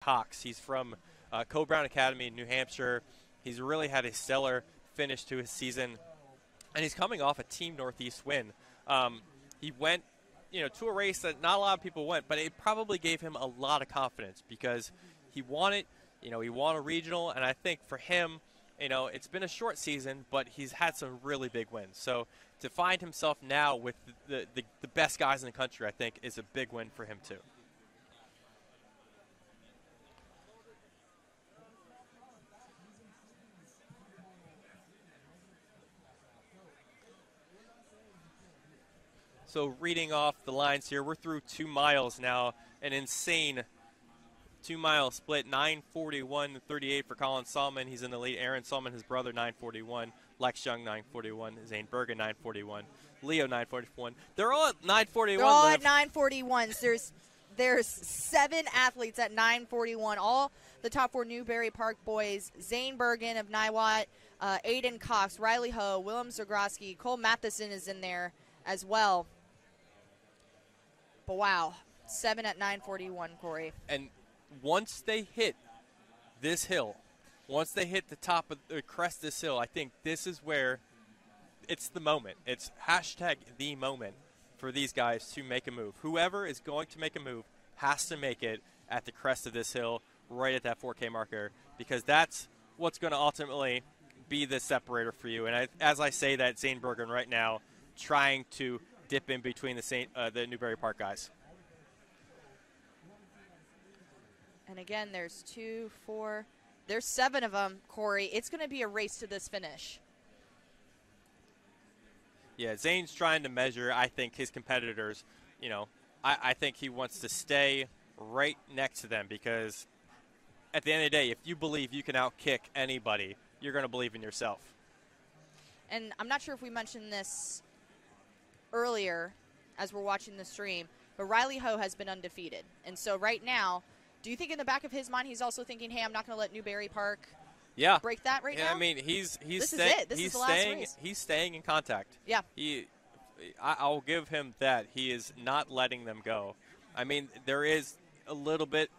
Cox. He's from Co-Brown Academy in New Hampshire. He's really had a stellar finish to his season, and he's coming off a Team Northeast win. He went, to a race that not a lot of people went, but it probably gave him a lot of confidence because he won it. He won a regional, and I think for him, it's been a short season, but he's had some really big wins. So to find himself now with the best guys in the country, I think, is a big win for him too. So reading off the lines here, we're through 2 miles now, an insane 2-mile split, 9:41.38 for Colin Sahlman. He's in the lead. Aaron Sahlman, his brother, 9:41. Lex Young, 9:41. Zane Bergen, 9:41. Leo, 9:41. They're all at 9:41. They're all at 9:41s. There's 7 athletes at 9:41. All the top 4 Newbury Park boys. Zane Bergen of Niwot, Aiden Cox, Riley Ho, Willem Zagroski, Cole Matheson is in there as well. But wow, 7 at 9:41, Corey. And once they hit this hill, once they hit the top of the crest of this hill, I think this is where it's the moment. It's hashtag the moment for these guys to make a move. Whoever is going to make a move has to make it at the crest of this hill, right at that 4K marker, because that's what's going to ultimately be the separator for you. And as I say that, Zane Bergen right now trying to dip in between the Newbury Park guys. And again, there's 2, 4, there's 7 of them, Corey. It's going to be a race to this finish. Yeah, Zane's trying to measure, I think, his competitors. I think he wants to stay right next to them because at the end of the day, if you believe you can outkick anybody, you're going to believe in yourself. And I'm not sure if we mentioned this earlier as we're watching the stream, but Riley Ho has been undefeated. And so right now, do you think in the back of his mind he's also thinking, hey, I'm not going to let Newbury Park break that now? I mean, he's staying in contact. Yeah. I'll give him that. He is not letting them go. I mean, there is a little bit,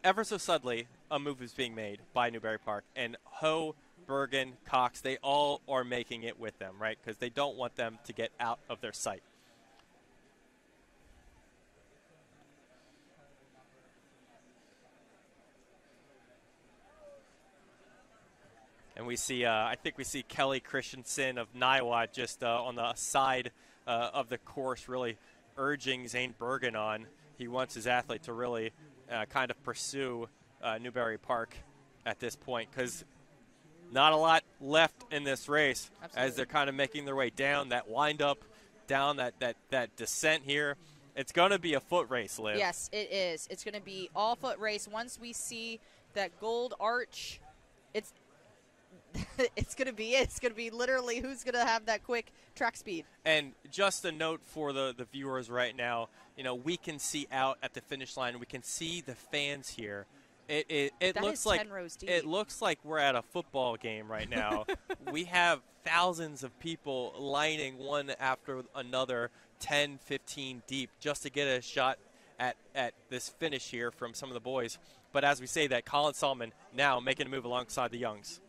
ever so subtly, a move is being made by Newbury Park. And Ho, Bergen, Cox, they all are making it with them, right? Because they don't want them to get out of their sight. And we see, I think we see Kelly Christensen of Niwot just on the side of the course really urging Zane Bergen on. He wants his athlete to really kind of pursue Newbury Park at this point because not a lot left in this race. Absolutely. As they're kind of making their way down that wind-up, down that descent here. It's going to be a foot race, Liv. Yes, it is. It's going to be all foot race. Once we see that gold arch, it's going to be it. It's going to be literally who's going to have that quick track speed. And just a note for the viewers right now, we can see out at the finish line. We can see the fans here. It looks like 10 rows deep. It looks like we're at a football game right now. We have thousands of people lining one after another, 10, 15 deep, just to get a shot at this finish here from some of the boys. But as we say that, Colin Sahlman now making a move alongside the Youngs.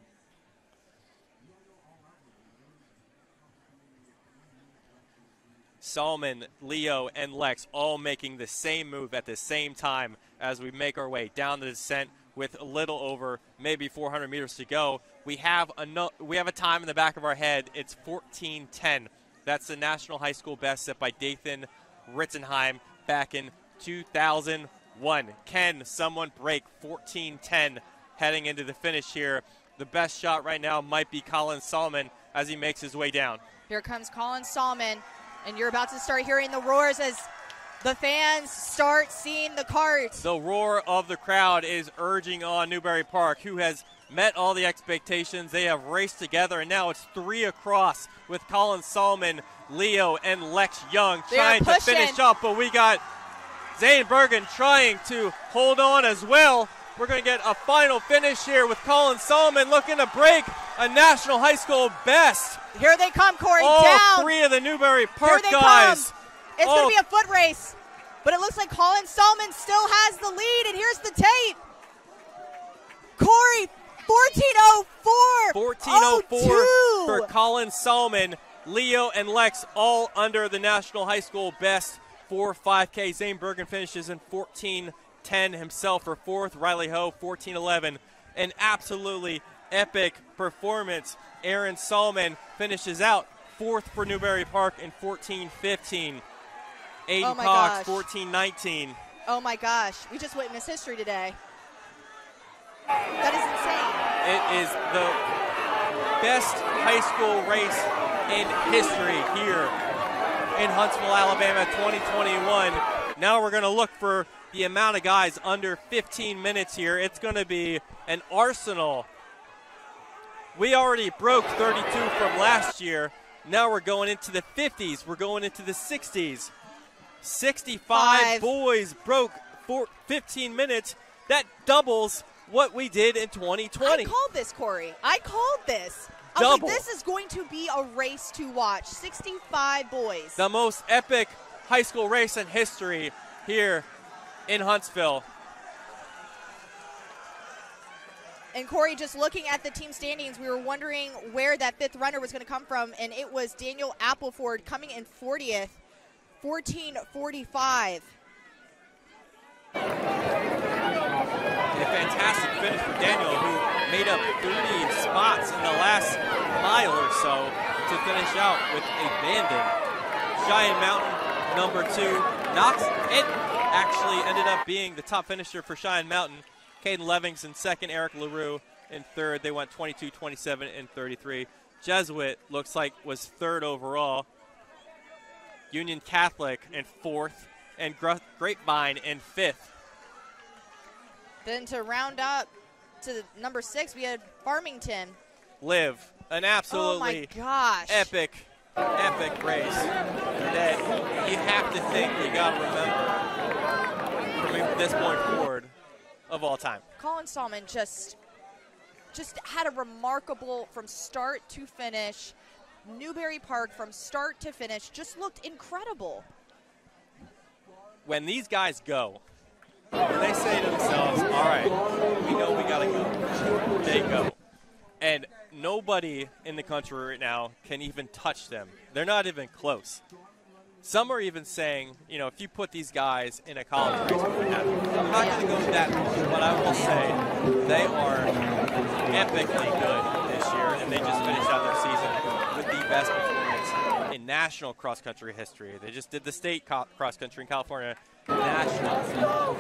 Sahlman, Leo, and Lex all making the same move at the same time as we make our way down the descent with a little over maybe 400 meters to go. We have a time in the back of our head. It's 14:10. That's the national high school best set by Dathan Ritzenhein back in 2001. Can someone break 14:10 heading into the finish here? The best shot right now might be Colin Sahlman as he makes his way down. Here comes Colin Sahlman. And you're about to start hearing the roars as the fans start seeing the cart. The roar of the crowd is urging on Newbury Park, who has met all the expectations. They have raced together, and now it's 3 across with Colin Sahlman, Leo, and Lex Young trying to finish up. But we got Zane Bergen trying to hold on as well. We're going to get a final finish here with Colin Sahlman looking to break a national high school best. Here they come, Corey, all down. 3 of the Newbury Park guys. Come. It's going to be a foot race. But it looks like Colin Sahlman still has the lead, and here's the tape. Corey, 14:04. 14:04 for Colin Sahlman. Leo and Lex all under the national high school best for 5K. Zane Bergen finishes in 14:10 himself for fourth. Riley Ho, 14:11. An absolutely epic performance. Aaron Sahlman finishes out fourth for Newbury Park in 14:15. Aiden Cox, 14:19. Oh my gosh, we just witnessed history today. That is insane. It is the best high school race in history here in Huntsville, Alabama, 2021. Now we're going to look for the amount of guys under 15 minutes here. It's going to be an arsenal. We already broke 32 from last year. Now we're going into the 50s. We're going into the 60s. 65 boys broke 15 minutes. That doubles what we did in 2020. I called this, Corey. I called this. I was like, this is going to be a race to watch. 65 boys. The most epic high school race in history here in Huntsville. And Corey, just looking at the team standings, we were wondering where that fifth runner was going to come from, and it was Daniel Appleford coming in 40th, 14:45. A fantastic finish for Daniel, who made up 30 spots in the last mile or so to finish out with abandon. Cheyenne Mountain, number 2. Knox, it actually ended up being the top finisher for Cheyenne Mountain. Caden Levings in second, Eric LaRue in third. They went 22, 27, and 33. Jesuit looks like was third overall. Union Catholic in fourth, and Grapevine in fifth. Then to round up to number 6, we had Farmington. Live, an absolutely epic race that you have to think you got to remember from this point forward of all time. Colin Sahlman just had a remarkable from start to finish. Newbury Park from start to finish just looked incredible. When these guys go, when they say to themselves, all right, we know we got to go, they go. And nobody in the country right now can even touch them. They're not even close. Some are even saying, you know, if you put these guys in a college race, what would happen? I'm not going to go that far, but I will say they are epically good this year, and they just finished out their season with the best performance in national cross-country history. They just did the state cross-country in California. National